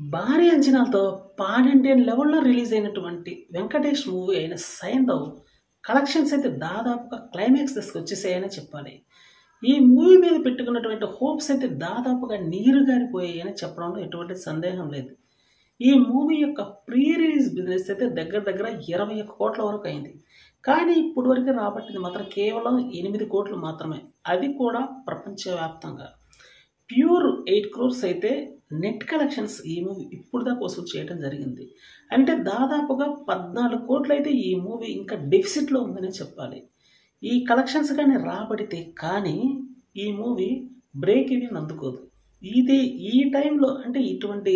భారీ అంచనాలతో pan Indian లెవెల్‌లో రిలీజ్ అయినటువంటి వెంకటేష్ మూవీ అయిన 'సైంధవ్' కలెక్షన్స్ అయితే దాదాపుగా క్లైమాక్స్ దశకొచ్చేసాయనే చెప్పాలి. ఈ మూవీ మీద పెట్టుకున్నటువంటి హోప్స్ అయితే దాదాపుగా నీరు గారిపోయాయని చెప్పడంలో ఎటువంటి సందేహం లేదు. ఈ మూవీ యొక్క ప్రీ రిలీజ్ బిజినెస్ అయితే దగ్గర దగ్గర 21 కోట్ల వరకు అయింది. కానీ ఇప్పటి వరకు రాబట్టింది మాత్రం కేవలం 8 కోట్లు మాత్రమే. అది కూడా ప్రపంచవ్యాప్తంగా. ప్యూర్ 8 క్రోర్స్ అయితే నెట్ కలెక్షన్స్ ఈ మూవీ ఇప్పుడు దాకా వసూలు చేయడం జరిగింది. అంటే దాదాపుగా 14 కోట్లు అయితే ఈ మూవీ ఇంకా డెఫిసిట్లో ఉందనే చెప్పాలి. ఈ కలెక్షన్స్ కానీ రాబడితే కానీ ఈ మూవీ బ్రేక్ ఈవెన్ అందుకోదు. ఇది ఈ టైంలో అంటే ఇటువంటి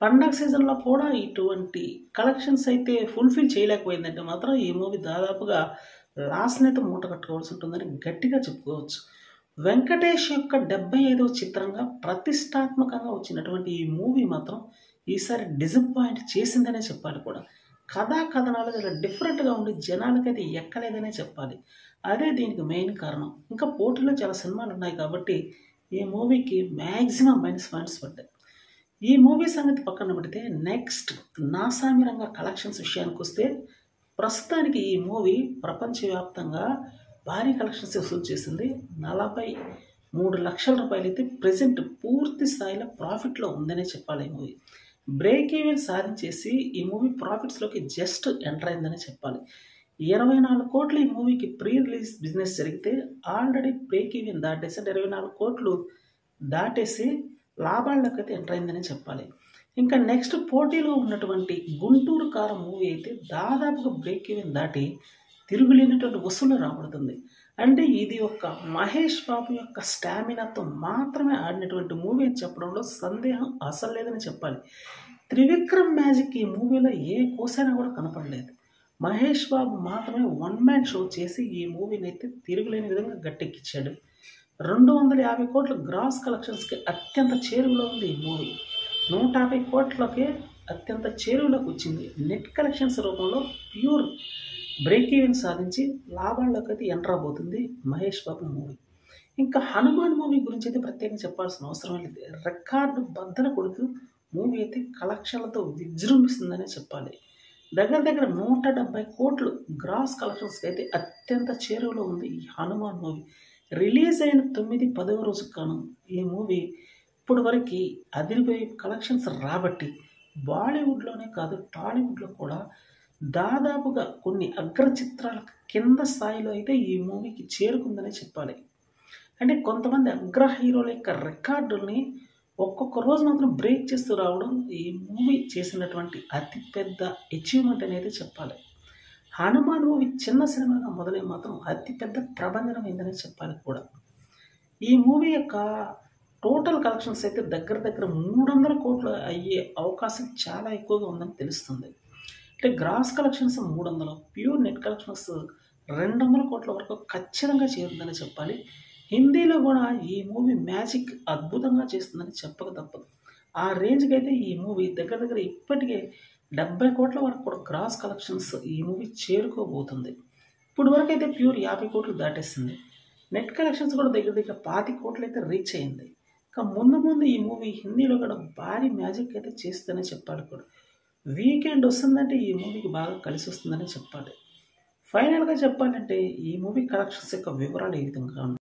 పండగ సీజన్లో కూడా ఇటువంటి కలెక్షన్స్ అయితే ఫుల్ఫిల్ చేయలేకపోయిందంటే మాత్రం ఈ మూవీ దాదాపుగా లాస్‌ని అయితే మూట కట్టుకోవాల్సి ఉంటుందని గట్టిగా చెప్పుకోవచ్చు. వెంకటేష్ యొక్క 75వ చిత్రంగా ప్రతిష్టాత్మకంగా వచ్చినటువంటి ఈ మూవీ మాత్రం ఈసారి డిసప్పాయింట్ చేసిందనే చెప్పాలి కూడా. కథా కథనాలు చాలా డిఫరెంట్‌గా ఉండి జనాలకైతే ఎక్కలేదనే చెప్పాలి. అదే దీనికి మెయిన్ కారణం. ఇంకా పోటీలో చాలా సినిమాలు ఉన్నాయి కాబట్టి ఈ మూవీకి మ్యాక్సిమం మైనస్ పాయింట్స్ పడ్డాయి. ఈ మూవీ సంగతి పక్కన పెడితే నెక్స్ట్ నాసామిరంగా కలెక్షన్స్ విషయానికొస్తే ప్రస్తుతానికి ఈ మూవీ ప్రపంచవ్యాప్తంగా భారీ కలెక్షన్స్ వసూలు చేసింది. 43 లక్షల రూపాయలు అయితే ప్రెజెంట్ పూర్తి స్థాయిలో ప్రాఫిట్లో ఉందనే చెప్పాలి. ఈ మూవీ బ్రేక్ ఈవెన్ సాధించేసి ఈ మూవీ ప్రాఫిట్స్లోకి జస్ట్ ఎంటర్ అయిందనే చెప్పాలి. 24 కోట్లు ఈ మూవీకి ప్రీ రిలీజ్ బిజినెస్ జరిగితే ఆల్రెడీ బ్రేక్ ఈవెన్ దాటేసి అంటే 24 కోట్లు దాటేసి లాభాల్లోకి అయితే ఎంటర్ అయిందని చెప్పాలి. ఇంకా నెక్స్ట్ పోటీలో ఉన్నటువంటి గుంటూరు కారం మూవీ అయితే దాదాపుగా బ్రేక్ ఈవెన్ దాటి తిరుగులేనటువంటి వసూలు రాబడుతుంది. అంటే ఇది ఒక మహేష్ బాబు యొక్క స్టామినాతో మాత్రమే ఆడినటువంటి మూవీ అని చెప్పడంలో సందేహం అసలు లేదని చెప్పాలి. త్రివిక్రమ్ మ్యాజిక్ ఈ మూవీలో ఏ కోసైనా కూడా కనపడలేదు. మహేష్ బాబు మాత్రమే వన్ మ్యాన్ షో చేసి ఈ మూవీని అయితే తిరుగులేని విధంగా గట్టెక్కించాడు. 250 కోట్ల గ్రాస్ కలెక్షన్స్కి అత్యంత చేరువలో ఉంది ఈ మూవీ. 150 కోట్లకే అత్యంత చేరువలోకి వచ్చింది. నెట్ కలెక్షన్స్ రూపంలో ప్యూర్ బ్రేక్ ఈవెన్ సాధించి లాభాల్లోకి అయితే ఎంటర్ అవబోతుంది మహేష్ బాబు మూవీ. ఇంకా హనుమాన్ మూవీ గురించి అయితే ప్రత్యేకంగా చెప్పాల్సిన అవసరం లేదు. రికార్డు బద్దలు కొడుతూ మూవీ అయితే కలెక్షన్లతో విజృంభిస్తుందనే చెప్పాలి. దగ్గర దగ్గర 170 కోట్లు గ్రాస్ కలెక్షన్స్కి అయితే అత్యంత చేరువలో ఉంది ఈ హనుమాన్ మూవీ. రిలీజ్ అయిన 9-10వ రోజుకు గాను ఈ మూవీ ఇప్పటి వరకు అదిరిపోయే కలెక్షన్స్ రాబట్టి బాలీవుడ్లోనే కాదు టాలీవుడ్లో కూడా దాదాపుగా కొన్ని అగ్ర చిత్రాల కింద స్థాయిలో అయితే ఈ మూవీకి చేరుకుందనే చెప్పాలి. అంటే కొంతమంది అగ్ర హీరోల యొక్క రికార్డుల్ని ఒక్కొక్క రోజు మాత్రం బ్రేక్ చేస్తూ రావడం ఈ మూవీ చేసినటువంటి అతిపెద్ద అచీవ్మెంట్ అనేది చెప్పాలి. హనుమాన్ మూవీ చిన్న సినిమాగా మొదలై మాత్రం అతిపెద్ద ప్రభంజనం అయిందని చెప్పాలి కూడా. ఈ మూవీ యొక్క టోటల్ కలెక్షన్స్ అయితే దగ్గర దగ్గర 300 కోట్లు అయ్యే అవకాశం చాలా ఎక్కువగా ఉందని తెలుస్తుంది. అంటే gross collections 300, pure net collections 200 కోట్ల వరకు ఖచ్చితంగా చేరుతుందని చెప్పాలి. హిందీలో కూడా ఈ మూవీ మ్యాజిక్ అద్భుతంగా చేస్తుందని చెప్పక తప్పదు. ఆ రేంజ్కి అయితే ఈ మూవీ దగ్గర దగ్గర ఇప్పటికే 70 కోట్ల వరకు కూడా గ్రాస్ కలెక్షన్స్ ఈ మూవీ చేరుకోబోతుంది. ఇప్పుడు వరకు అయితే ప్యూర్ 50 కోట్లు దాటేసింది. నెట్ కలెక్షన్స్ కూడా దగ్గర దగ్గర 25 కోట్లు అయితే రీచ్ అయింది. ఇంకా ముందు ముందు ఈ మూవీ హిందీలో కూడా భారీ మ్యాజిక్ అయితే చేస్తుందని చెప్పాలి కూడా. వీకెండ్ వస్తుందంటే ఈ మూవీకి బాగా కలిసి వస్తుందని చెప్పాలి. ఫైనల్గా చెప్పాలంటే ఈ మూవీ కలెక్షన్స్ యొక్క వివరాలు ఈ విధంగా ఉన్నాయి.